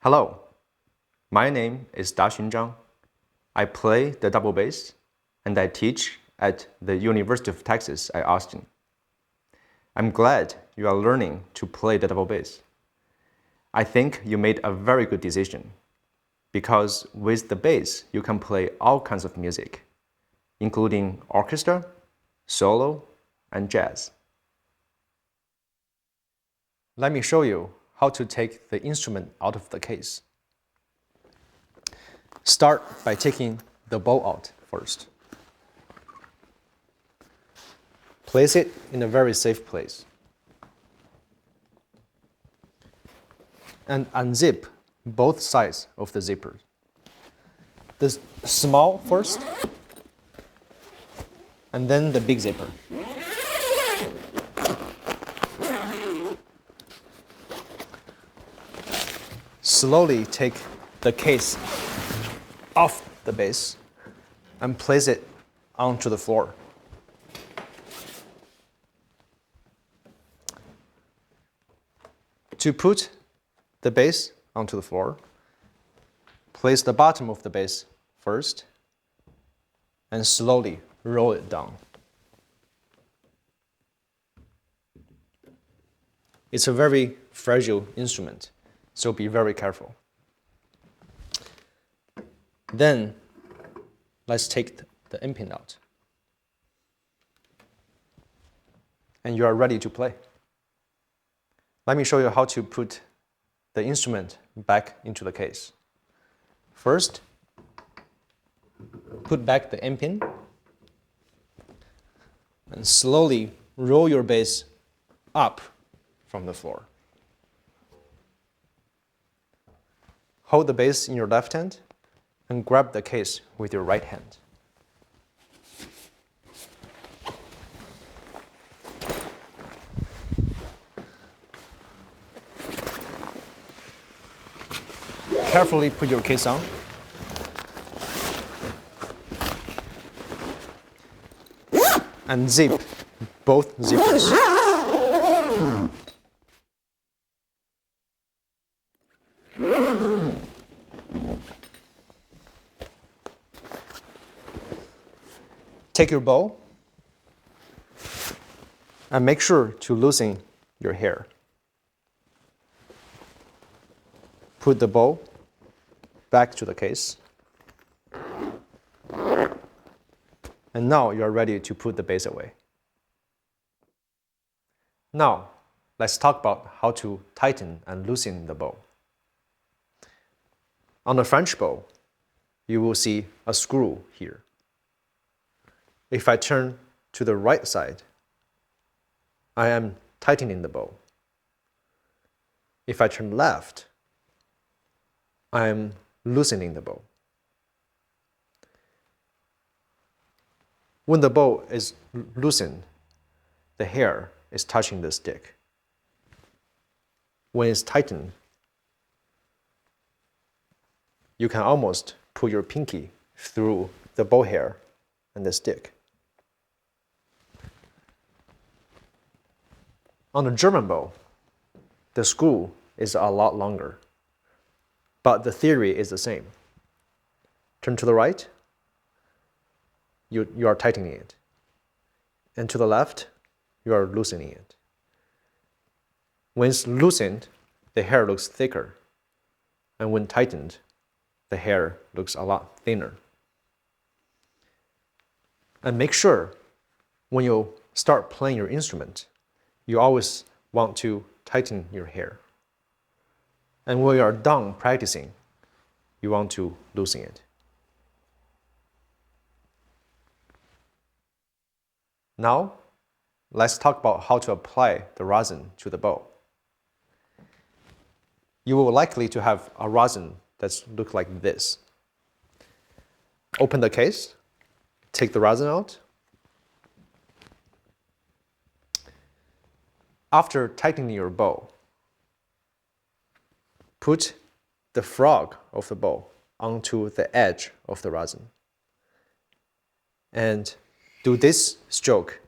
Hello, my name is daxun zhang. I play the double bass and I teach at the University of Texas at Austin. I'm glad you are learning to play the double bass. I think you made a very good decision because with the bass you can play all kinds of music, including orchestra, solo, and jazz. Let me show you how to take the instrument out of the case. Start by taking the bow out first. Place it in a very safe place. And unzip both sides of the zipper. The small first, and then the big zipper. Slowly take the case off the bass and place it onto the floor. To put the bass onto the floor, place the bottom of the bass first and slowly roll it down. It's a very fragile instrument, so be very careful. Then let's take the end pin out. And you are ready to play. Let me show you how to put the instrument back into the case. First, put back the end pin and slowly roll your bass up from the floor. Hold the bass in your left hand and grab the case with your right hand. Carefully put your case on. And zip both zippers. Take your bow and make sure to loosen your hair. Put the bow back to the case. And now you are ready to put the bass away. Now, let's talk about how to tighten and loosen the bow. On the French bow, you will see a screw here. If I turn to the right side, I am tightening the bow. If I turn left, I am loosening the bow. When the bow is loosened, the hair is touching the stick. When it's tightened, you can almost put your pinky through the bow hair and the stick. On the German bow, the screw is a lot longer, but the theory is the same. Turn to the right, you are tightening it. And to the left, you are loosening it. When it's loosened, the hair looks thicker. And when tightened, the hair looks a lot thinner. And make sure when you start playing your instrument, you always want to tighten your hair. And when you are done practicing, you want to loosen it. Now, let's talk about how to apply the rosin to the bow. You will likely to have a rosin that looks like this. Open the case, take the rosin out. After tightening your bow, put the frog of the bow onto the edge of the rosin. And do this stroke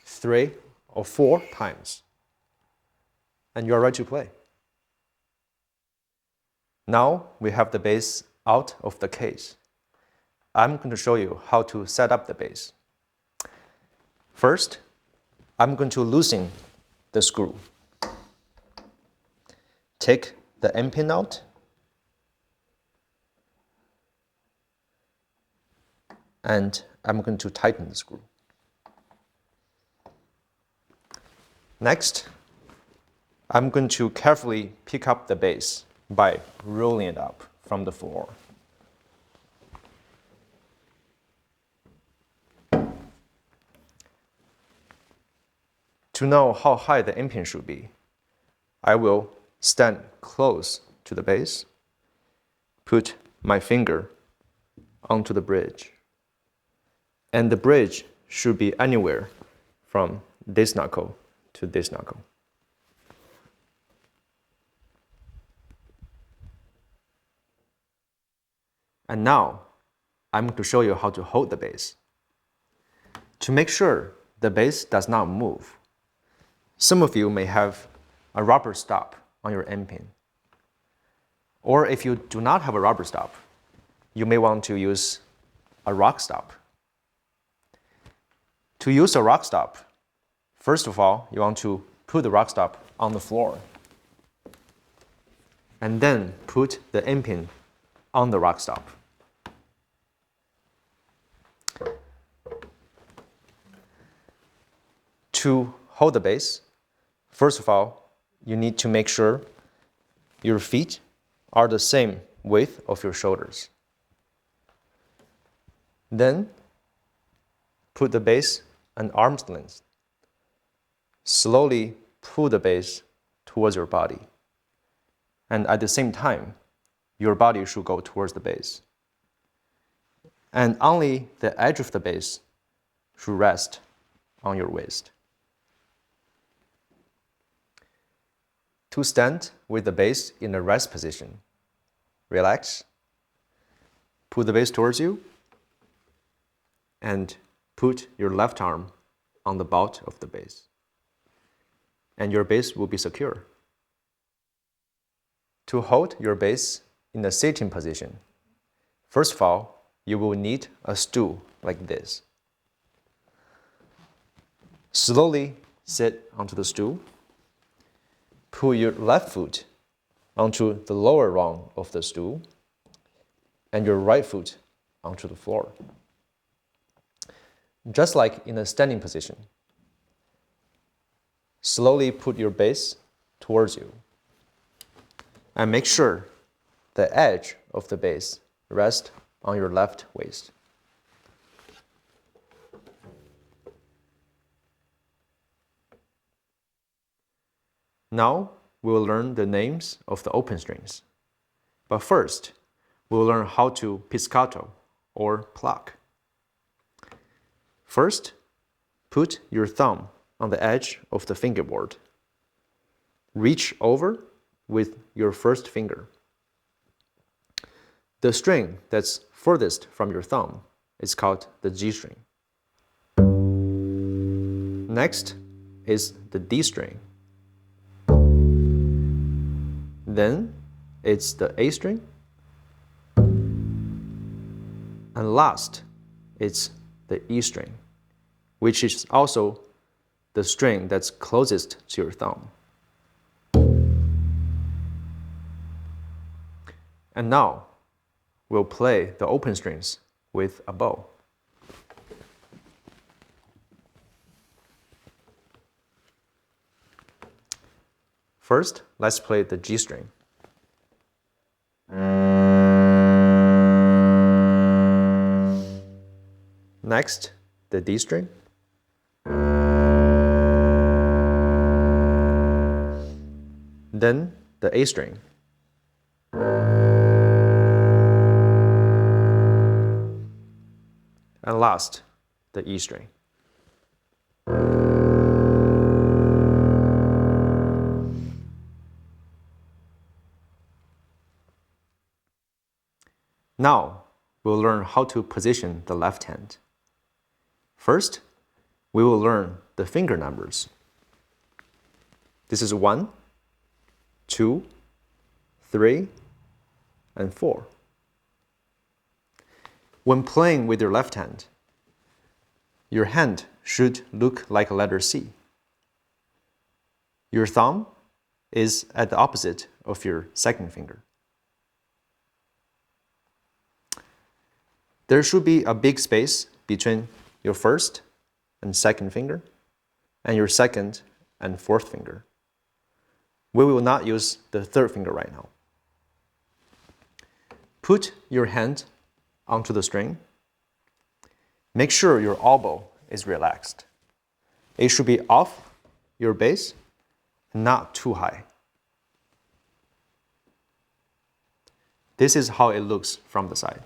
3 or 4 times. And you are ready to play. Now we have the bass out of the case. I'm going to show you how to set up the bass. First, I'm going to loosen the screw. Take the end pin out and I'm going to tighten the screw. Next, I'm going to carefully pick up the bass by rolling it up from the floor. To know how high the end pin should be, I will stand close to the bass, put my finger onto the bridge, and the bridge should be anywhere from this knuckle to this knuckle. And now, I'm going to show you how to hold the bass. To make sure the bass does not move, some of you may have a rubber stop on your end pin. Or if you do not have a rubber stop, you may want to use a rock stop. To use a rock stop, first of all, you want to put the rock stop on the floor, and then put the end pin on the rock stop. To hold the bass, first of all, you need to make sure your feet are the same width of your shoulders. Then, put the bass an arm's length. Slowly pull the bass towards your body. And at the same time, your body should go towards the bass. And only the edge of the bass should rest on your waist. To stand with the bass in a rest position, relax, pull the bass towards you, and put your left arm on the bout of the bass. And your bass will be secure. To hold your bass in a sitting position, first of all, you will need a stool like this. Slowly sit onto the stool. Pull your left foot onto the lower rung of the stool and your right foot onto the floor. Just like in a standing position, slowly put your bass towards you and make sure the edge of the bass rests on your left waist. Now, we will learn the names of the open strings. But first, we will learn how to pizzicato or pluck. First, put your thumb on the edge of the fingerboard. Reach over with your first finger. The string that's furthest from your thumb is called the G string. Next is the D string. Then it's the A string. And last, it's the E string, which is also the string that's closest to your thumb. And now, we'll play the open strings with a bow. First, let's play the G string. Next, the D string. Then the A string. And last, the E string. Now, we'll learn how to position the left hand. First, we will learn the finger numbers. This is 1, 2, 3, and 4. When playing with your left hand, your hand should look like a letter C. Your thumb is at the opposite of your second finger. There should be a big space between your first and second finger and your second and fourth finger. We will not use the third finger right now. Put your hand onto the string. Make sure your elbow is relaxed. It should be off your bass and not too high. This is how it looks from the side.